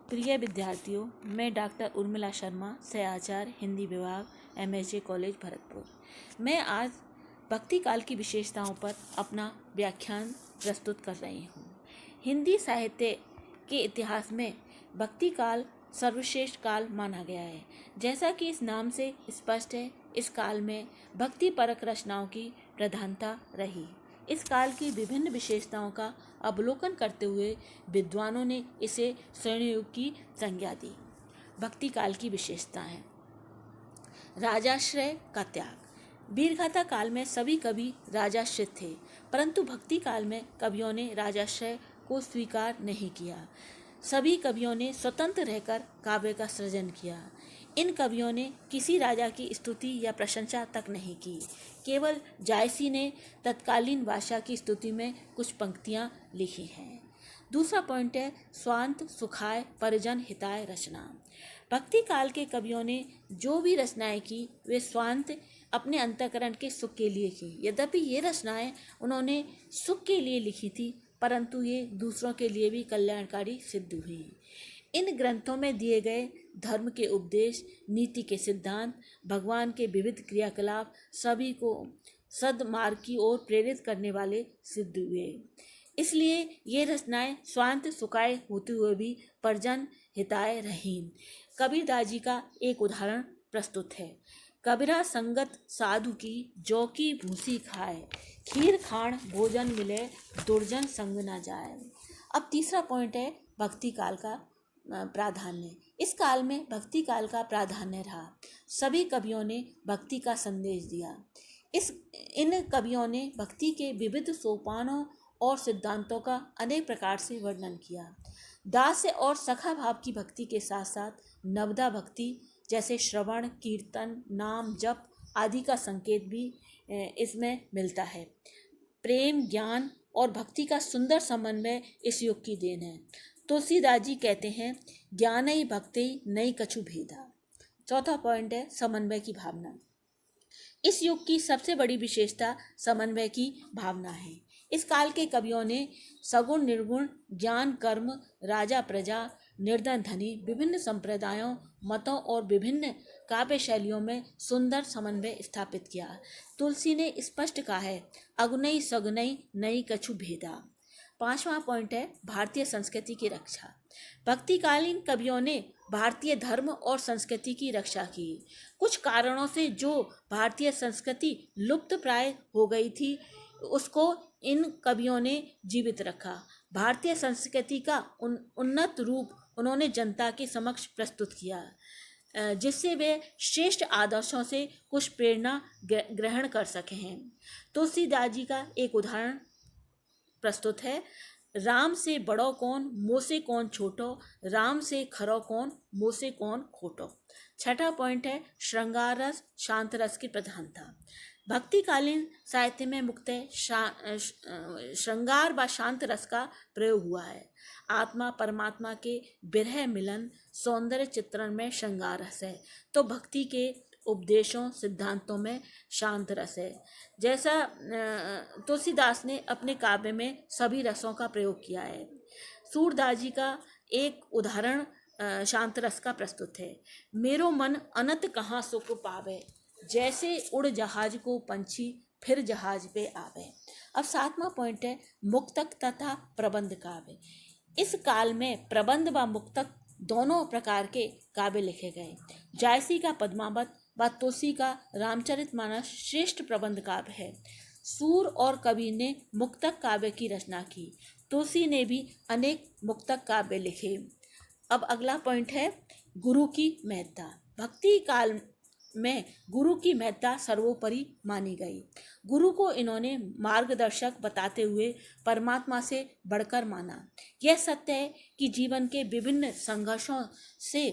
प्रिय विद्यार्थियों, मैं डॉक्टर उर्मिला शर्मा, सह-आचार्य हिंदी विभाग, MSJ कॉलेज भरतपुर। मैं आज भक्ति काल की विशेषताओं पर अपना व्याख्यान प्रस्तुत कर रही हूँ। हिंदी साहित्य के इतिहास में भक्ति काल सर्वश्रेष्ठ काल माना गया है। जैसा कि इस नाम से स्पष्ट है, इस काल में भक्ति परक रचनाओं की प्रधानता रही। इस काल की विभिन्न विशेषताओं का अवलोकन करते हुए विद्वानों ने इसे स्वर्णयुग की संज्ञा दी। भक्ति काल की विशेषताएं: राजाश्रय का त्याग। वीरगाथा काल में सभी कवि राजाश्रित थे, परंतु भक्ति काल में कवियों ने राजाश्रय को स्वीकार नहीं किया। सभी कवियों ने स्वतंत्र रहकर काव्य का सृजन किया। इन कवियों ने किसी राजा की स्तुति या प्रशंसा तक नहीं की। केवल जायसी ने तत्कालीन बादशाह की स्तुति में कुछ पंक्तियां लिखी हैं। दूसरा पॉइंट है स्वांत सुखाय परिजन हिताय रचना। भक्ति काल के कवियों ने जो भी रचनाएं की वे स्वांत अपने अंतःकरण के सुख के लिए की। यद्यपि ये रचनाएं उन्होंने सुख के लिए लिखी थी, परंतु ये दूसरों के लिए भी कल्याणकारी सिद्ध हुई। इन ग्रंथों में दिए गए धर्म के उपदेश, नीति के सिद्धांत, भगवान के विविध क्रियाकलाप सभी को सद्मार्ग की ओर प्रेरित करने वाले सिद्ध हुए। इसलिए ये रचनाएं स्वांत सुखाय होते हुए भी परिजन हिताय रहीं। कबीरदास जी का एक उदाहरण प्रस्तुत है। कबीरा संगत साधु की जौ की भूसी खाए, खीर खाण भोजन मिले दुर्जन संग न जाए। अब तीसरा पॉइंट है भक्ति काल का प्राधान्य। इस काल में भक्ति काल का प्राधान्य रहा। सभी कवियों ने भक्ति का संदेश दिया। इन कवियों ने भक्ति के विविध सोपानों और सिद्धांतों का अनेक प्रकार से वर्णन किया। दास्य और सखा भाव की भक्ति के साथ साथ नवदा भक्ति जैसे श्रवण, कीर्तन, नाम, जप आदि का संकेत भी इसमें मिलता है। प्रेम, ज्ञान और भक्ति का सुंदर समन्वय इस युग की देन है। तुलसीदास जी कहते हैं, ज्ञानई भक्ति नई कछु भेदा। चौथा पॉइंट है समन्वय की भावना। इस युग की सबसे बड़ी विशेषता समन्वय की भावना है। इस काल के कवियों ने सगुण निर्गुण, ज्ञान कर्म, राजा प्रजा, निर्धन धनी, विभिन्न संप्रदायों, मतों और विभिन्न काव्य शैलियों में सुंदर समन्वय स्थापित किया। तुलसी ने स्पष्ट कहा है, अगुनई सगुनई नई कछु भेदा। पांचवा पॉइंट है भारतीय संस्कृति की रक्षा। भक्तिकालीन कवियों ने भारतीय धर्म और संस्कृति की रक्षा की। कुछ कारणों से जो भारतीय संस्कृति लुप्त प्राय हो गई थी, उसको इन कवियों ने जीवित रखा। भारतीय संस्कृति का उन्नत रूप उन्होंने जनता के समक्ष प्रस्तुत किया, जिससे वे श्रेष्ठ आदर्शों से कुछ प्रेरणा ग्रहण कर सके हैं। तुलसीदास जी का एक उदाहरण प्रस्तुत है। राम से बड़ो कौन, मोसे कौन छोटो, राम से खरो कौन, मोसे कौन खोटो। छठा पॉइंट है श्रृंगार रस, शांत रस की प्रधानता। भक्तिकालीन साहित्य में मुख्यतः श्रृंगार व शांत रस का प्रयोग हुआ है। आत्मा परमात्मा के विरह मिलन, सौंदर्य चित्रण में श्रृंगार रस है, तो भक्ति के उपदेशों सिद्धांतों में शांत रस है। जैसा तुलसीदास ने अपने काव्य में सभी रसों का प्रयोग किया है। सूरदास जी का एक उदाहरण शांत रस का प्रस्तुत है। मेरो मन अनंत कहाँ सुख पावे, जैसे उड़ जहाज को पंछी फिर जहाज पे आवे। अब सातवां पॉइंट है मुक्तक तथा प्रबंध काव्य। इस काल में प्रबंध व मुक्तक दोनों प्रकार के काव्य लिखे गए। जायसी का पद्मावत व तुलसी का रामचरितमानस श्रेष्ठ प्रबंध काव्य है। सूर और कवि ने मुक्तक काव्य की रचना की। तुलसी ने भी अनेक मुक्तक काव्य लिखे। अब अगला पॉइंट है गुरु की महत्ता। भक्ति काल में गुरु की महत्ता सर्वोपरि मानी गई। गुरु को इन्होंने मार्गदर्शक बताते हुए परमात्मा से बढ़कर माना। यह सत्य है कि जीवन के विभिन्न संघर्षों से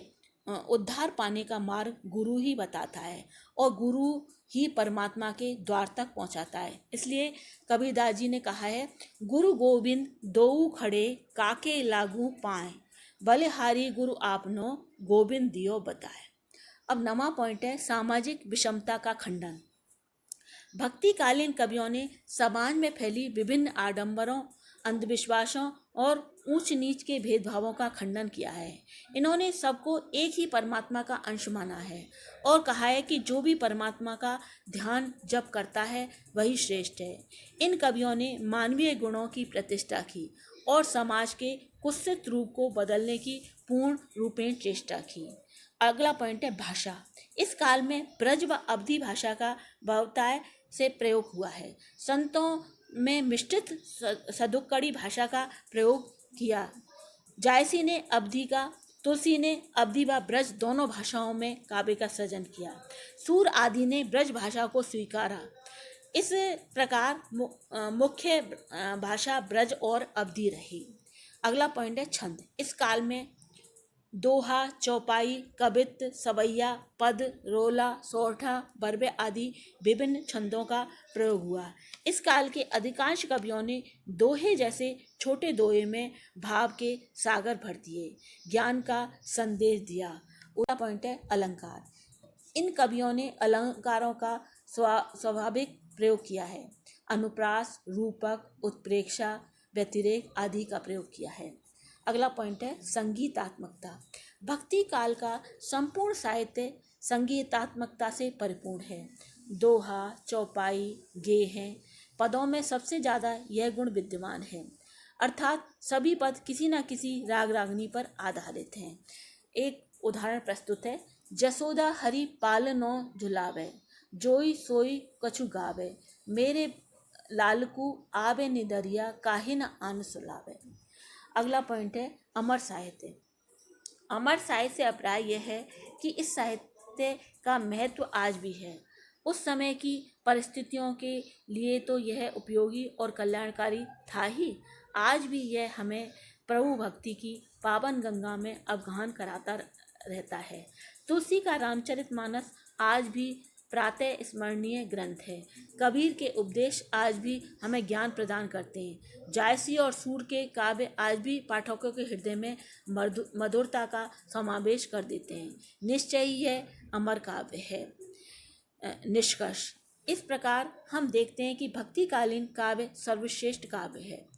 उद्धार पाने का मार्ग गुरु ही बताता है और गुरु ही परमात्मा के द्वार तक पहुंचाता है। इसलिए कबीरदास जी ने कहा है, गुरु गोविंद दोऊ खड़े काके लागू पाए, बलिहारी गुरु आपनो गोविंद दियो बताए। अब नवा पॉइंट है सामाजिक विषमता का खंडन। भक्तिकालीन कवियों ने समाज में फैली विभिन्न आडंबरों अंधविश्वासों और ऊंच नीच के भेदभावों का खंडन किया है। इन्होंने सबको एक ही परमात्मा का अंश माना है और कहा है कि जो भी परमात्मा का ध्यान जप करता है वही श्रेष्ठ है। इन कवियों ने मानवीय गुणों की प्रतिष्ठा की और समाज के कुत्सित रूप को बदलने की पूर्ण रूपेण चेष्टा की। अगला पॉइंट है भाषा। इस काल में ब्रज व अवधी भाषा का बहुताय से प्रयोग हुआ है। संतों में मिश्रित सदुक्कड़ी भाषा का प्रयोग किया। जायसी ने अवधी का, तुलसी ने अवधी व ब्रज दोनों भाषाओं में काव्य का सृजन किया। सूर आदि ने ब्रज भाषा को स्वीकारा। इस प्रकार मुख्य भाषा ब्रज और अवधी रही। अगला पॉइंट है छंद। इस काल में दोहा, चौपाई, कवित्त, सवैया, पद, रोला, सोरठा, बरबे आदि विभिन्न छंदों का प्रयोग हुआ। इस काल के अधिकांश कवियों ने दोहे जैसे छोटे दोहे में भाव के सागर भर दिए, ज्ञान का संदेश दिया। अगला पॉइंट है अलंकार। इन कवियों ने अलंकारों का स्वाभाविक प्रयोग किया है। अनुप्रास, रूपक, उत्प्रेक्षा, व्यतिरेक आदि का प्रयोग किया है। अगला पॉइंट है संगीतात्मकता। भक्ति काल का संपूर्ण साहित्य संगीतात्मकता से परिपूर्ण है। दोहा, चौपाई, गेहें, पदों में सबसे ज़्यादा यह गुण विद्यमान है, अर्थात सभी पद किसी न किसी राग रागनी पर आधारित हैं। एक उदाहरण प्रस्तुत है। जसोदा हरि पालनो झुलावे, जोई सोई कछु गावे, मेरे लालकू आवे निदरिया, काहे न आन सुलावे। अगला पॉइंट है अमर साहित्य। अमर साहित्य से अभिप्राय यह है कि इस साहित्य का महत्व आज भी है। उस समय की परिस्थितियों के लिए तो यह उपयोगी और कल्याणकारी था ही, आज भी यह हमें प्रभु भक्ति की पावन गंगा में अवगाहन कराता रहता है। तुलसी का रामचरितमानस आज भी प्रातः स्मरणीय ग्रंथ है। कबीर के उपदेश आज भी हमें ज्ञान प्रदान करते हैं। जायसी और सूर के काव्य आज भी पाठकों के हृदय में मधुरता का समावेश कर देते हैं। निश्चय ही यह अमर काव्य है। निष्कर्ष। इस प्रकार हम देखते हैं कि भक्तिकालीन काव्य सर्वश्रेष्ठ काव्य है।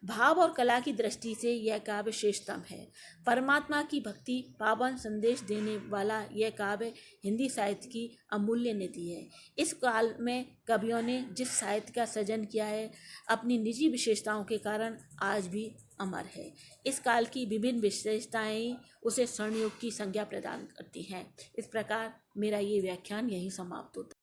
भाव और कला की दृष्टि से यह काव्य श्रेष्ठतम है। परमात्मा की भक्ति पावन संदेश देने वाला यह काव्य हिंदी साहित्य की अमूल्य निधि है। इस काल में कवियों ने जिस साहित्य का सृजन किया है, अपनी निजी विशेषताओं के कारण आज भी अमर है। इस काल की विभिन्न विशेषताएं उसे स्वर्णयुग की संज्ञा प्रदान करती हैं। इस प्रकार मेरा ये व्याख्यान यहीं समाप्त होता है।